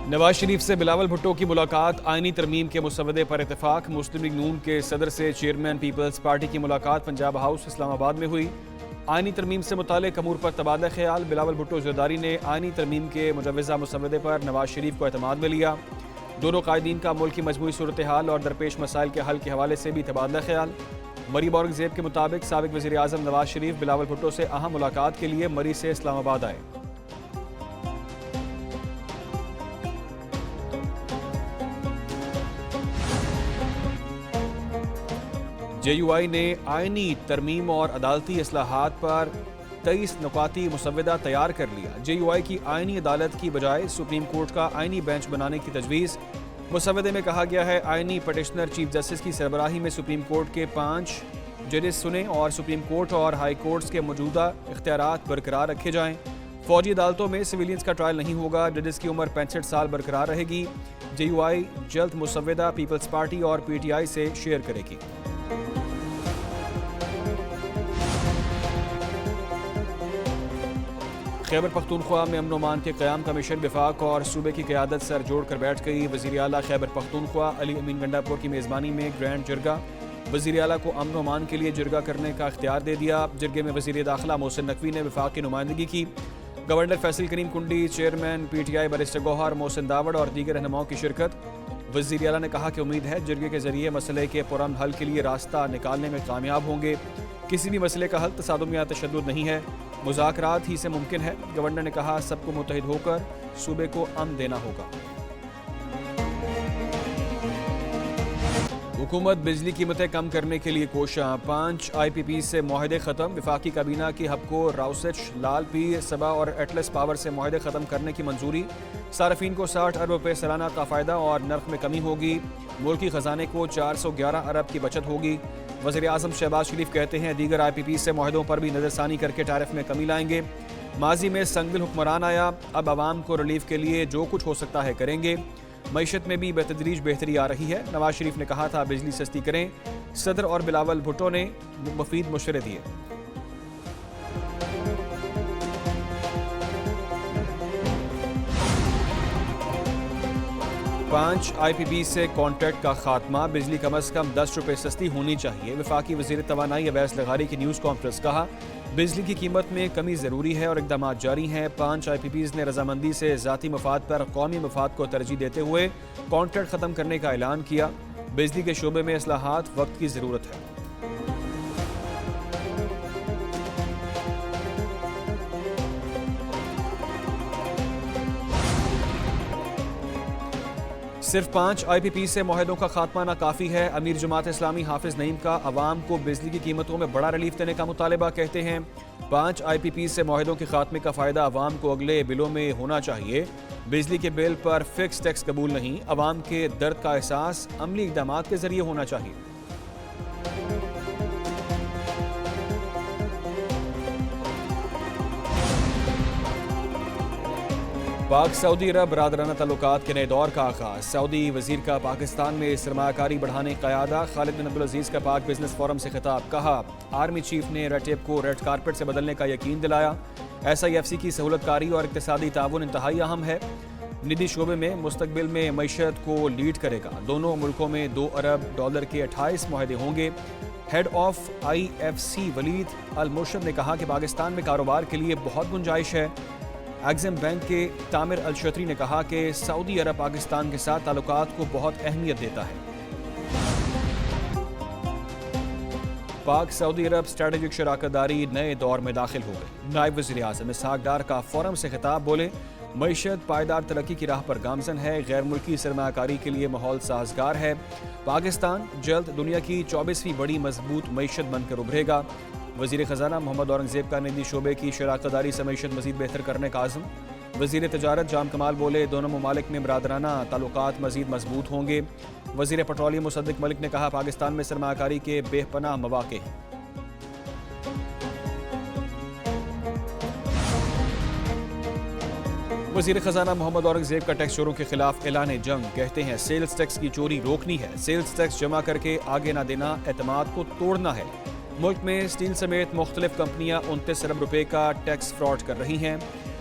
نواز شریف سے بلاول بھٹو کی ملاقات، آئینی ترمیم کے مسودے پر اتفاق۔ مسلم لیگ نون کے صدر سے چیئرمین پیپلز پارٹی کی ملاقات پنجاب ہاؤس اسلام آباد میں ہوئی۔ آئینی ترمیم سے متعلق امور پر تبادلہ خیال۔ بلاول بھٹو زرداری نے آئینی ترمیم کے مجوزہ مسودے پر نواز شریف کو اعتماد میں لیا۔ دونوں قائدین کا ملک کی مجموعی صورتحال اور درپیش مسائل کے حل کے حوالے سے بھی تبادلہ خیال۔ مریم اورنگزیب کے مطابق سابق وزیر اعظم نواز شریف بلاول بھٹو سے اہم ملاقات کے لیے مری سے اسلام آباد آئے۔ جے یو آئی نے آئینی ترمیم اور عدالتی اصلاحات پر 23 نکاتی مسودہ تیار کر لیا۔ جے یو آئی کی آئینی عدالت کی بجائے سپریم کورٹ کا آئینی بینچ بنانے کی تجویز۔ مسودے میں کہا گیا ہے آئینی پٹیشنر چیف جسٹس کی سربراہی میں سپریم کورٹ کے 5 ججز سنیں اور سپریم کورٹ اور ہائی کورٹس کے موجودہ اختیارات برقرار رکھے جائیں۔ فوجی عدالتوں میں سویلینز کا ٹرائل نہیں ہوگا۔ ججز کی عمر 65 سال برقرار رہے گی۔ جے یو آئی جلد مسودہ پیپلز پارٹی اور پی ٹی آئی سے شیئر کرے گی۔ خیبر پختونخوا میں امن و امان کے قیام کا مشن وفاق اور صوبے کی قیادت سر جوڑ کر بیٹھ گئی۔ وزیر اعلیٰ خیبر پختونخوا علی امین گنڈا پور کی میزبانی میں گرینڈ جرگہ۔ وزیر اعلیٰ کو امن و امان کے لیے جرگہ کرنے کا اختیار دے دیا۔ جرگے میں وزیر داخلہ محسن نقوی نے وفاق کی نمائندگی کی۔ Governor Faisal Karim Kundi, chairman P T I barrister Gohar Mohsin Dawar اور دیگر رہنماؤں کی شرکت۔ وزیر اعلیٰ نے کہا کہ امید ہے جرگے کے ذریعے مسئلے کے پرامن حل کے لیے راستہ نکالنے میں کامیاب ہوں گے۔ کسی بھی مسئلے کا حل تصادم یا تشدد نہیں ہے، مذاکرات ہی سے ممکن ہے۔ گورنر نے کہا سب کو متحد ہو کر صوبے کو امن دینا ہوگا۔ حکومت بجلی قیمتیں کم کرنے کے لیے کوشاں۔ 5 آئی پی پی سے معاہدے ختم۔ وفاقی کابینہ کی ہبکو، راؤسچ، لال پیر، سبا اور ایٹلس پاور سے معاہدے ختم کرنے کی منظوری۔ صارفین کو 60 ارب روپے سالانہ کا فائدہ اور نرخ میں کمی ہوگی۔ ملکی خزانے کو 411 ارب کی بچت ہوگی۔ وزیر اعظم شہباز شریف کہتے ہیں دیگر آئی پی پی سے معاہدوں پر بھی نظر ثانی کر کے ٹیرف میں کمی لائیں گے۔ ماضی میں سنگ دل حکمران آیا، اب عوام کو ریلیف کے لیے جو کچھ ہو سکتا ہے کریں گے۔ معیشت میں بھی بتدریج بہتری آ رہی ہے۔ نواز شریف نے کہا تھا بجلی سستی کریں۔ صدر اور بلاول بھٹو نے مفید مشورے دیے۔ 5 آئی پی پی سے کانٹریکٹ کا خاتمہ۔ بجلی کم از کم 10 روپے سستی ہونی چاہیے۔ وفاقی وزیر توانائی اویس لغاری کی نیوز کانفرنس۔ کہا بجلی کی قیمت میں کمی ضروری ہے اور اقدامات جاری ہیں۔ 5 آئی پی پیز نے رضامندی سے ذاتی مفاد پر قومی مفاد کو ترجیح دیتے ہوئے کانٹریکٹ ختم کرنے کا اعلان کیا۔ بجلی کے شعبے میں اصلاحات وقت کی ضرورت ہے۔ صرف 5 آئی پی پی سے معاہدوں کا خاتمہ نہ کافی ہے۔ امیر جماعت اسلامی حافظ نعیم کا عوام کو بجلی کی قیمتوں میں بڑا ریلیف دینے کا مطالبہ۔ کہتے ہیں 5 آئی پی پی سے معاہدوں کے خاتمے کا فائدہ عوام کو اگلے بلوں میں ہونا چاہیے۔ بجلی کے بل پر فکس ٹیکس قبول نہیں، عوام کے درد کا احساس عملی اقدامات کے ذریعے ہونا چاہیے۔ پاک سعودی عرب برادرانہ تعلقات کے نئے دور کا آغاز۔ سعودی وزیر کا پاکستان میں سرمایہ کاری بڑھانے قیادہ۔ خالد بن عبدالعزیز کا پاک بزنس فورم سے خطاب۔ کہا آرمی چیف نے ریڈ ٹیپ کو ریڈ کارپٹ سے بدلنے کا یقین دلایا۔ ایس آئی ایف سی کی سہولت کاری اور اقتصادی تعاون انتہائی اہم ہے۔ نجی شعبے میں مستقبل میں معیشت کو لیڈ کرے گا۔ دونوں ملکوں میں $2 ارب کے 28 معاہدے ہوں گے۔ Head of I F C Waleed Almurshed نے کہا کہ پاکستان میں کاروبار کے لیے بہت گنجائش ہے۔ ایگزم بینک کے تامر الشتری نے کہا کہ سعودی عرب پاکستان کے ساتھ تعلقات کو بہت اہمیت دیتا ہے۔ پاک سعودی عرب اسٹریٹجک شراکت داری نئے دور میں داخل ہو گئی۔ نائب وزیر اعظم اسحاق ڈار کا فورم سے خطاب۔ بولے معیشت پائیدار ترقی کی راہ پر گامزن ہے۔ غیر ملکی سرمایہ کاری کے لیے ماحول سازگار ہے۔ پاکستان جلد دنیا کی 24ویں بڑی مضبوط معیشت بن کر ابھرے گا۔ وزیر خزانہ محمد اورنگزیب کا نجی شعبے کی شراکت داری سے معیشت مزید بہتر کرنے کا عزم۔ وزیر تجارت جام کمال بولے دونوں ممالک میں برادرانہ تعلقات مزید مضبوط ہوں گے۔ وزیر پیٹرولیم مصدق ملک نے کہا پاکستان میں سرمایہ کاری کے بے پناہ مواقع ہیں۔ وزیر خزانہ محمد اورنگزیب کا ٹیکس چوروں کے خلاف اعلان جنگ۔ کہتے ہیں سیلز ٹیکس کی چوری روکنی ہے، سیلز ٹیکس جمع کر کے آگے نہ دینا اعتماد کو توڑنا ہے۔ ملک میں سٹیل سمیت مختلف کمپنیاں 29 ارب روپے کا ٹیکس فراڈ کر رہی ہیں۔